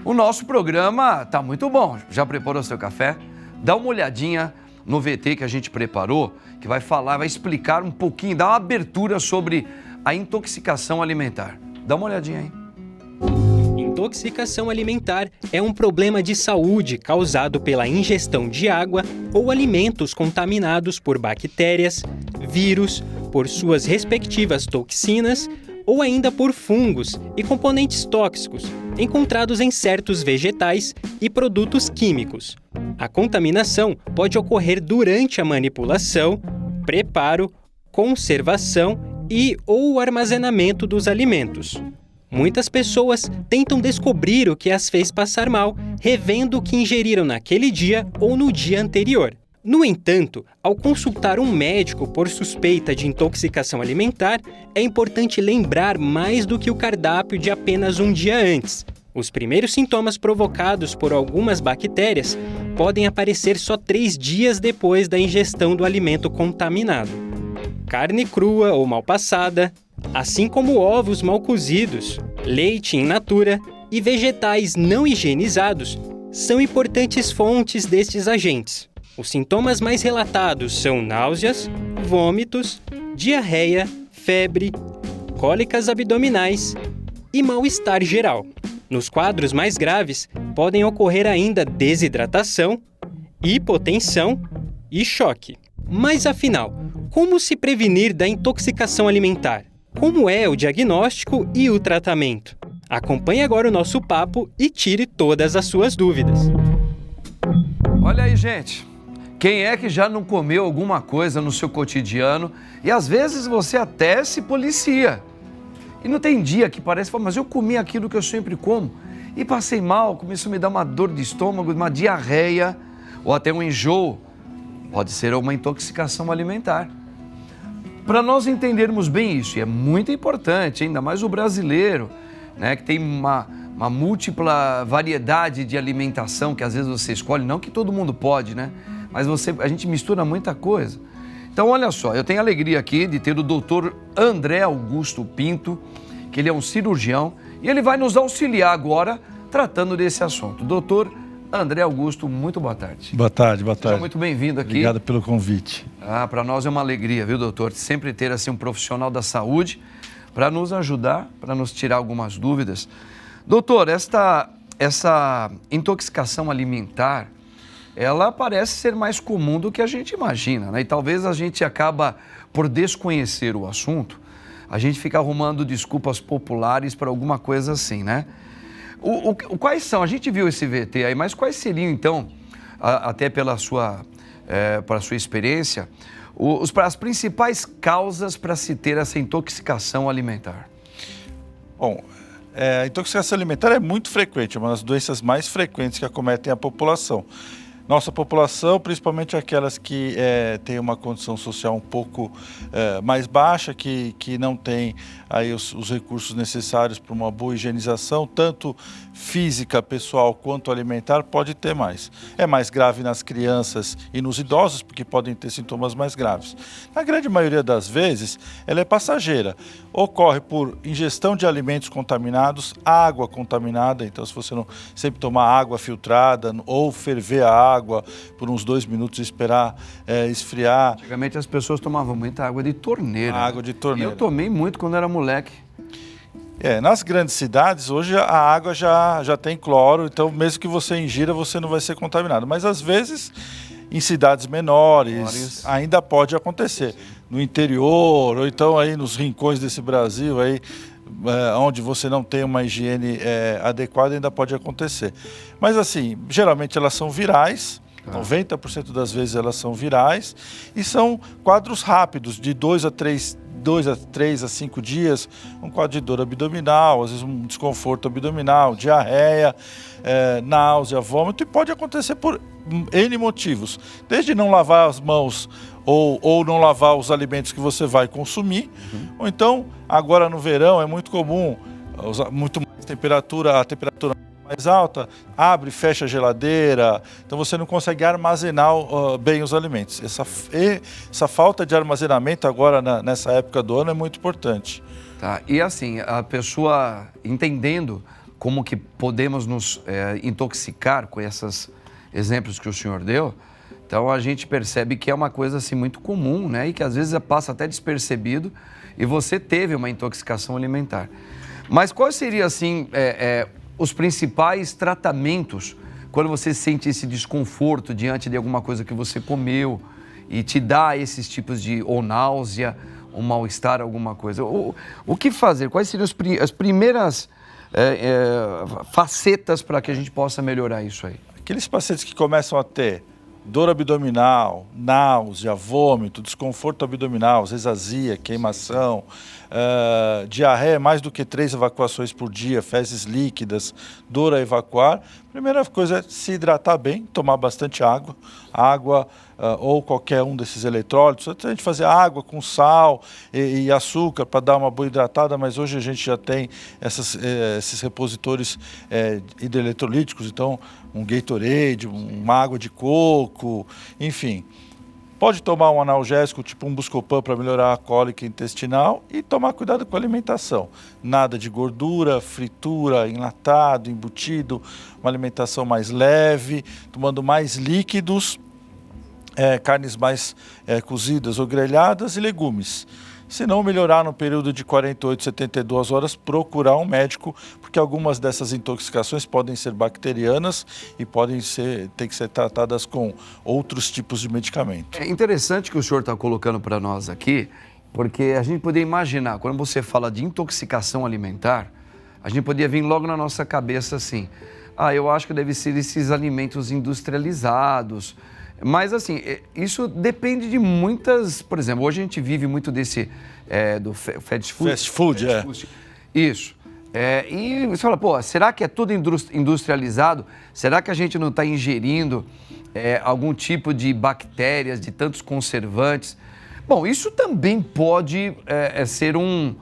O nosso programa tá muito bom. Já preparou seu café? Dá uma olhadinha no VT que a gente preparou, que vai falar, vai explicar um pouquinho, dar uma abertura sobre a intoxicação alimentar. Dá uma olhadinha aí. Intoxicação alimentar é um problema de saúde causado pela ingestão de água ou alimentos contaminados por bactérias, vírus, por suas respectivas toxinas ou ainda por fungos e componentes tóxicos encontrados em certos vegetais e produtos químicos. A contaminação pode ocorrer durante a manipulação, preparo, conservação ou armazenamento dos alimentos. Muitas pessoas tentam descobrir o que as fez passar mal, revendo o que ingeriram naquele dia ou no dia anterior. No entanto, ao consultar um médico por suspeita de intoxicação alimentar, é importante lembrar mais do que o cardápio de apenas um dia antes. Os primeiros sintomas provocados por algumas bactérias podem aparecer só 3 dias depois da ingestão do alimento contaminado. Carne crua ou mal passada, assim como ovos mal cozidos, leite in natura e vegetais não higienizados, são importantes fontes destes agentes. Os sintomas mais relatados são náuseas, vômitos, diarreia, febre, cólicas abdominais e mal-estar geral. Nos quadros mais graves, podem ocorrer ainda desidratação, hipotensão e choque. Mas afinal, como se prevenir da intoxicação alimentar? Como é o diagnóstico e o tratamento? Acompanhe agora o nosso papo e tire todas as suas dúvidas. Olha aí, gente. Quem é que já não comeu alguma coisa no seu cotidiano e às vezes você até se policia? E não tem dia que parece, mas eu comi aquilo que eu sempre como e passei mal, começou a me dar uma dor de estômago, uma diarreia ou até um enjoo. Pode ser uma intoxicação alimentar. Para nós entendermos bem isso, e é muito importante, ainda mais o brasileiro, né, que tem uma múltipla variedade de alimentação que às vezes você escolhe, não que todo mundo pode, né? Mas a gente mistura muita coisa. Então, olha só, eu tenho a alegria aqui de ter o doutor André Augusto Pinto, que ele é um cirurgião, e ele vai nos auxiliar agora tratando desse assunto. Doutor André Augusto, muito boa tarde. Boa tarde, boa tarde. Seja muito bem-vindo aqui. Obrigado pelo convite. Para nós é uma alegria, viu, doutor? Sempre ter assim um profissional da saúde para nos ajudar, para nos tirar algumas dúvidas. Doutor, essa intoxicação alimentar, ela parece ser mais comum do que a gente imagina, né? E talvez a gente acaba, por desconhecer o assunto, a gente fica arrumando desculpas populares para alguma coisa assim, né? Quais são? A gente viu esse VT aí, mas quais seriam, então, até pela sua experiência, as principais causas para se ter essa intoxicação alimentar? Bom, a intoxicação alimentar é muito frequente, é uma das doenças mais frequentes que acometem a população. Nossa população, principalmente aquelas que têm uma condição social um pouco mais baixa, que não tem aí os recursos necessários para uma boa higienização, tanto física, pessoal, quanto alimentar, pode ter mais. É mais grave nas crianças e nos idosos, porque podem ter sintomas mais graves. Na grande maioria das vezes, ela é passageira. Ocorre por ingestão de alimentos contaminados, água contaminada, então se você não sempre tomar água filtrada ou ferver a água por uns 2 minutos e esperar esfriar. Antigamente as pessoas tomavam muita água de torneira. Água de torneira. Eu tomei muito quando era moleque. Nas grandes cidades, hoje a água já tem cloro, então mesmo que você ingira, você não vai ser contaminado. Mas às vezes, em cidades menores, ainda pode acontecer. No interior, ou então aí nos rincões desse Brasil, aí, onde você não tem uma higiene adequada, ainda pode acontecer. Mas assim, geralmente elas são virais, 90% das vezes elas são virais, e são quadros rápidos, de 2 a 3 a 5 dias, um quadro de dor abdominal, às vezes um desconforto abdominal, diarreia, náusea, vômito, e pode acontecer por N motivos, desde não lavar as mãos ou não lavar os alimentos que você vai consumir, ou então, agora no verão é muito comum, muito mais a temperatura mais alta, abre e fecha a geladeira, então você não consegue armazenar bem os alimentos. Essa falta de armazenamento agora nessa época do ano é muito importante. Tá. E assim, a pessoa entendendo como que podemos nos intoxicar com esses exemplos que o senhor deu, então a gente percebe que é uma coisa assim muito comum, né? E que às vezes passa até despercebido e você teve uma intoxicação alimentar. Mas quais seriam assim os principais tratamentos quando você sente esse desconforto diante de alguma coisa que você comeu e te dá esses tipos de ou náusea, um mal-estar, alguma coisa? O que fazer? Quais seriam as primeiras facetas para que a gente possa melhorar isso aí? Aqueles pacientes que começam a ter dor abdominal, náusea, vômito, desconforto abdominal, às vezes azia, queimação, diarreia, mais do que 3 evacuações por dia, fezes líquidas, dor a evacuar. Primeira coisa é se hidratar bem, tomar bastante água ou qualquer um desses eletrólitos. A gente fazia água com sal e açúcar para dar uma boa hidratada, mas hoje a gente já tem esses repositores hidroeletrolíticos, então um Gatorade, uma água de coco, enfim. Pode tomar um analgésico, tipo um Buscopan, para melhorar a cólica intestinal e tomar cuidado com a alimentação. Nada de gordura, fritura, enlatado, embutido, uma alimentação mais leve, tomando mais líquidos, carnes mais cozidas ou grelhadas e legumes. Se não melhorar no período de 48, 72 horas, procurar um médico, porque algumas dessas intoxicações podem ser bacterianas e podem ter que ser tratadas com outros tipos de medicamento. É interessante que o senhor está colocando para nós aqui, porque a gente poderia imaginar, quando você fala de intoxicação alimentar, a gente poderia vir logo na nossa cabeça assim, eu acho que deve ser esses alimentos industrializados. Mas, assim, isso depende de muitas... Por exemplo, hoje a gente vive muito desse... do fast food. Fast food, Isso. E você fala, será que é tudo industrializado? Será que a gente não está ingerindo algum tipo de bactérias, de tantos conservantes? Bom, isso também pode ser um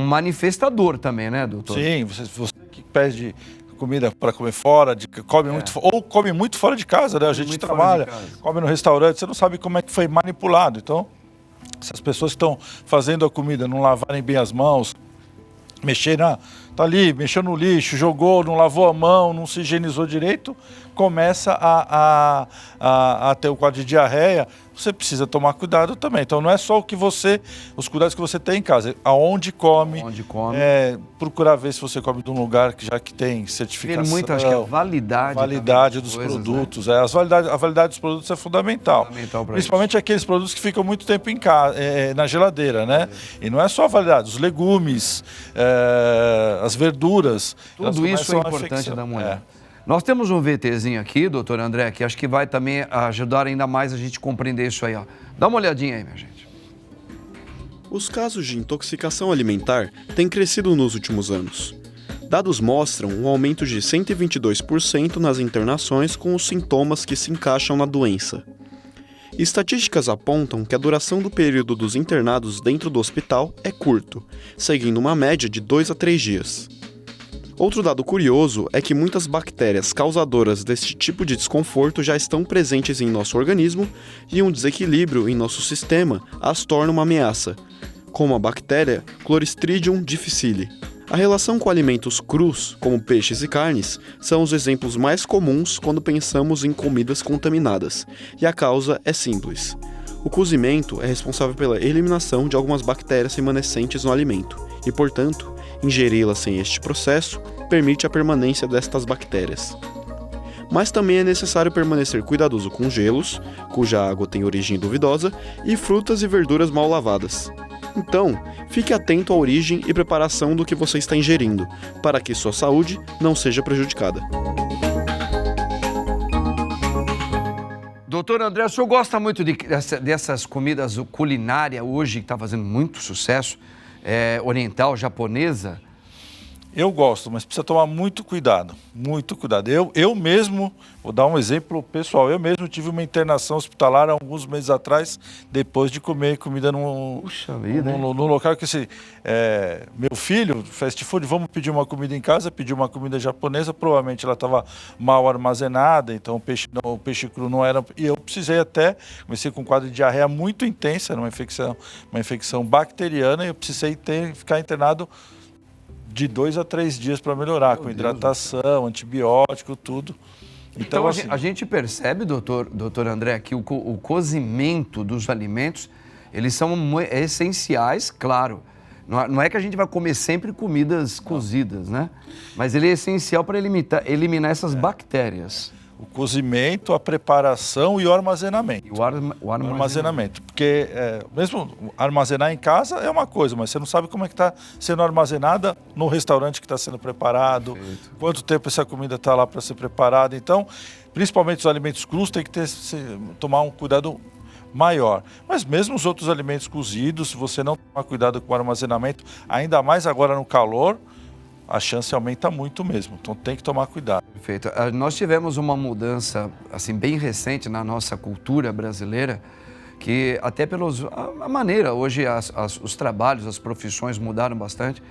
manifestador também, né, doutor? Sim, você que pede comida para comer fora, come muito fora de casa, né? A gente trabalha, come no restaurante, você não sabe como é que foi manipulado. Então, se as pessoas que estão fazendo a comida não lavarem bem as mãos, tá ali, mexeu no lixo, jogou, não lavou a mão, não se higienizou direito, começa a ter o quadro de diarreia, você precisa tomar cuidado também. Então não é só os cuidados que você tem em casa, aonde come, procurar ver se você come de um lugar que tem certificação. Tem muito, acho que a validade dos coisas, produtos. Né? A validade dos produtos é fundamental principalmente aqueles produtos que ficam muito tempo em casa, na geladeira, né? E não é só a validade, os legumes, as verduras. Tudo isso é importante da mulher. Nós temos um VTzinho aqui, doutor André, que acho que vai também ajudar ainda mais a gente compreender isso aí. Ó. Dá uma olhadinha aí, minha gente. Os casos de intoxicação alimentar têm crescido nos últimos anos. Dados mostram um aumento de 122% nas internações com os sintomas que se encaixam na doença. Estatísticas apontam que a duração do período dos internados dentro do hospital é curto, seguindo uma média de 2 a 3 dias. Outro dado curioso é que muitas bactérias causadoras deste tipo de desconforto já estão presentes em nosso organismo e um desequilíbrio em nosso sistema as torna uma ameaça, como a bactéria Clostridium difficile. A relação com alimentos crus, como peixes e carnes, são os exemplos mais comuns quando pensamos em comidas contaminadas, e a causa é simples. O cozimento é responsável pela eliminação de algumas bactérias remanescentes no alimento, e, portanto, ingeri-las sem este processo permite a permanência destas bactérias. Mas também é necessário permanecer cuidadoso com gelos, cuja água tem origem duvidosa, e frutas e verduras mal lavadas. Então, fique atento à origem e preparação do que você está ingerindo, para que sua saúde não seja prejudicada. Doutor André, o senhor gosta muito dessas comidas culinárias hoje, que está fazendo muito sucesso, oriental, japonesa? Eu gosto, mas precisa tomar muito cuidado, muito cuidado. Eu mesmo, vou dar um exemplo pessoal, eu mesmo tive uma internação hospitalar há alguns meses atrás, depois de comer comida num local que meu filho, fast food, vamos pedir uma comida em casa, pediu uma comida japonesa, provavelmente ela estava mal armazenada, então o peixe cru não era, e eu comecei com um quadro de diarreia muito intensa, uma infecção bacteriana, e eu precisei ficar internado de 2 a 3 dias para melhorar, com hidratação, antibiótico, tudo. Então assim, a gente percebe, doutor André, que o cozimento dos alimentos, eles são essenciais, claro. Não é que a gente vai comer sempre comidas cozidas, né? Mas ele é essencial para eliminar essas bactérias. O cozimento, a preparação e o armazenamento. E o armazenamento. Porque mesmo armazenar em casa é uma coisa, mas você não sabe como é que está sendo armazenada no restaurante que está sendo preparado, quanto tempo essa comida está lá para ser preparada. Então, principalmente os alimentos crus, tem que tomar um cuidado maior. Mas mesmo os outros alimentos cozidos, se você não tomar cuidado com o armazenamento, ainda mais agora no calor, a chance aumenta muito mesmo. Então tem que tomar cuidado. Perfeito. Nós tivemos uma mudança assim bem recente na nossa cultura brasileira, que até a maneira, hoje os trabalhos, as profissões mudaram bastante.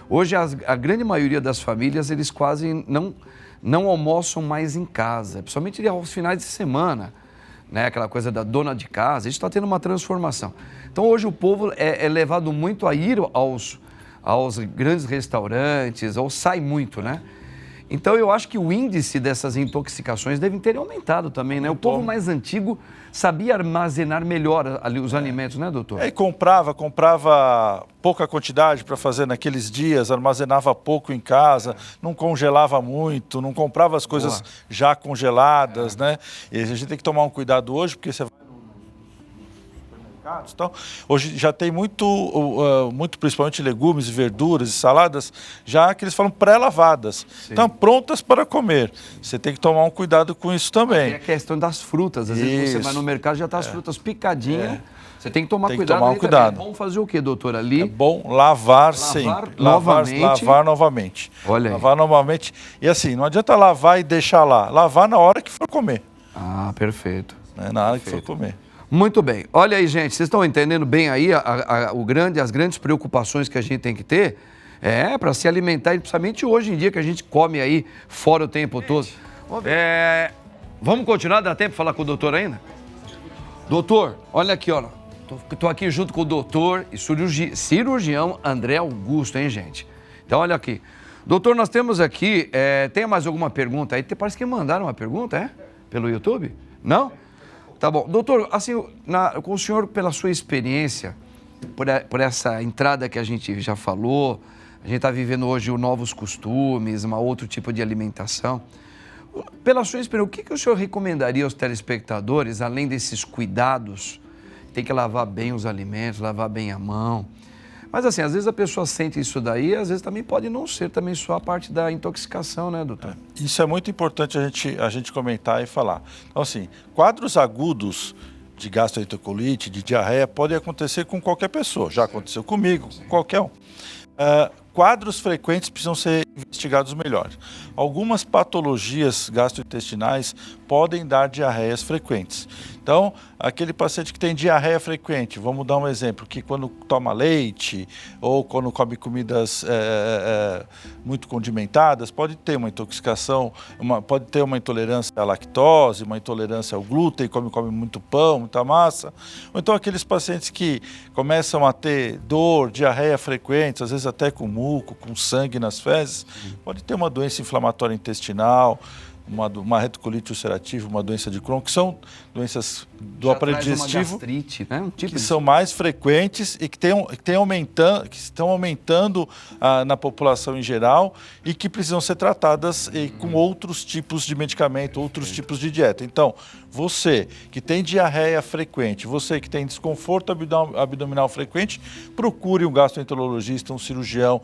Hoje a grande maioria das famílias, eles quase não almoçam mais em casa, principalmente aos finais de semana, né? Aquela coisa da dona de casa, isso está tendo uma transformação. Então hoje o povo é levado muito a ir aos grandes restaurantes, ou sai muito, né? Então eu acho que o índice dessas intoxicações deve ter aumentado também, né? O povo mais antigo sabia armazenar melhor ali os alimentos, né, doutor? E comprava pouca quantidade para fazer naqueles dias, armazenava pouco em casa, não congelava muito, não comprava as coisas já congeladas, né? E a gente tem que tomar um cuidado hoje, porque você vai então, hoje já tem muito, principalmente legumes, verduras e saladas, já que eles falam pré-lavadas. Então, prontas para comer. Você tem que tomar um cuidado com isso também. É a questão das frutas. Às vezes você vai no mercado e já está as frutas picadinhas. Você tem que tomar cuidado. Tomar um cuidado. É bom fazer o quê, doutor? Ali? É bom lavar sempre. Lavar novamente. Olha aí. Lavar novamente. E assim, não adianta lavar e deixar lá. Lavar na hora que for comer. Ah, perfeito. Na hora que for comer. Muito bem. Olha aí, gente, vocês estão entendendo bem aí as grandes preocupações que a gente tem que ter para se alimentar, principalmente hoje em dia que a gente come aí fora o tempo todo. Vamos continuar? Dá tempo de falar com o doutor ainda? Doutor, olha aqui, ó. Tô aqui junto com o doutor e cirurgião André Augusto, hein, gente? Então, olha aqui. Doutor, nós temos aqui, tem mais alguma pergunta aí? Parece que mandaram uma pergunta, pelo YouTube? Não? Tá bom. Doutor, assim, com o senhor, pela sua experiência, por essa entrada que a gente já falou, a gente está vivendo hoje novos costumes, outro tipo de alimentação. Pela sua experiência, o que o senhor recomendaria aos telespectadores, além desses cuidados? Tem que lavar bem os alimentos, lavar bem a mão. Mas assim, às vezes a pessoa sente isso daí, às vezes também pode não ser também só a parte da intoxicação, né, doutor? Isso é muito importante a gente comentar e falar. Então assim, quadros agudos de gastroenterite, de diarreia, podem acontecer com qualquer pessoa. Já aconteceu comigo, com qualquer um. Quadros frequentes precisam ser investigados melhor. Algumas patologias gastrointestinais podem dar diarreias frequentes. Então, aquele paciente que tem diarreia frequente, vamos dar um exemplo, que quando toma leite ou quando come comidas muito condimentadas, pode ter uma intoxicação, pode ter uma intolerância à lactose, uma intolerância ao glúten, come muito pão, muita massa. Ou então aqueles pacientes que começam a ter dor, diarreia frequente, às vezes até com muco, com sangue nas fezes, pode ter uma doença inflamatória intestinal, uma retocolite ulcerativa, uma doença de Crohn, que são doenças do aparelho digestivo, gastrite, né? que são mais frequentes e que estão aumentando na população em geral e que precisam ser tratadas com outros tipos de medicamento, outros tipos de dieta. Então, você que tem diarreia frequente, você que tem desconforto abdominal frequente, procure um gastroenterologista, um cirurgião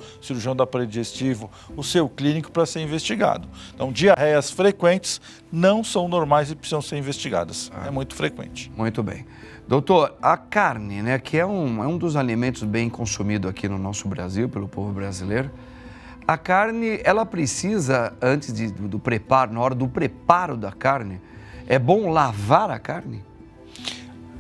do aparelho digestivo, o seu clínico para ser investigado. Então, diarreias frequentes não são normais e precisam ser investigadas. É muito frequente. Muito bem. Doutor, a carne, né, que é um dos alimentos bem consumido aqui no nosso Brasil, pelo povo brasileiro, a carne, ela precisa, antes do preparo, na hora do preparo da carne, é bom lavar a carne?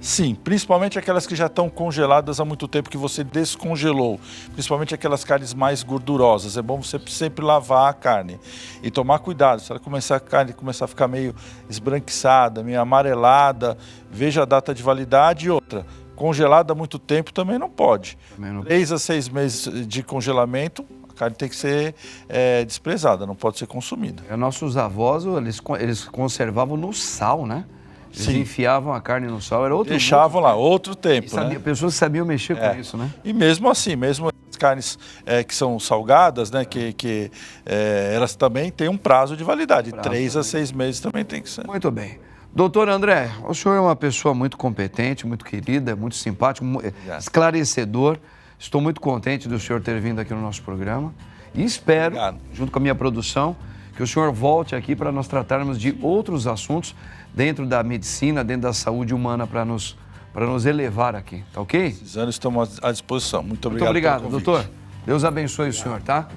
Sim, principalmente aquelas que já estão congeladas há muito tempo, que você descongelou. Principalmente aquelas carnes mais gordurosas. É bom você sempre lavar a carne. E tomar cuidado, se a carne começar a ficar meio esbranquiçada, meio amarelada, veja a data de validade. E outra, congelada há muito tempo também não pode. 3 a 6 meses de congelamento, a carne tem que ser desprezada, não pode ser consumida. Nossos avós, eles conservavam no sal, né? Eles Sim. enfiavam a carne no sal, era outro Deixavam lá, outro tempo, né? Pessoas sabiam mexer com isso, né? E mesmo assim, mesmo as carnes que são salgadas, né, elas também têm um prazo de validade. 3 a 6 meses também tem que ser. Muito bem. Doutor André, o senhor é uma pessoa muito competente, muito querida, muito simpático, esclarecedor. Estou muito contente do senhor ter vindo aqui no nosso programa e espero, junto com a minha produção, que o senhor volte aqui para nós tratarmos de outros assuntos dentro da medicina, dentro da saúde humana, para nos elevar aqui, tá ok? Precisando, estamos à disposição. Muito Muito obrigado obrigado, pelo convite. doutor. Deus abençoe o senhor, tá?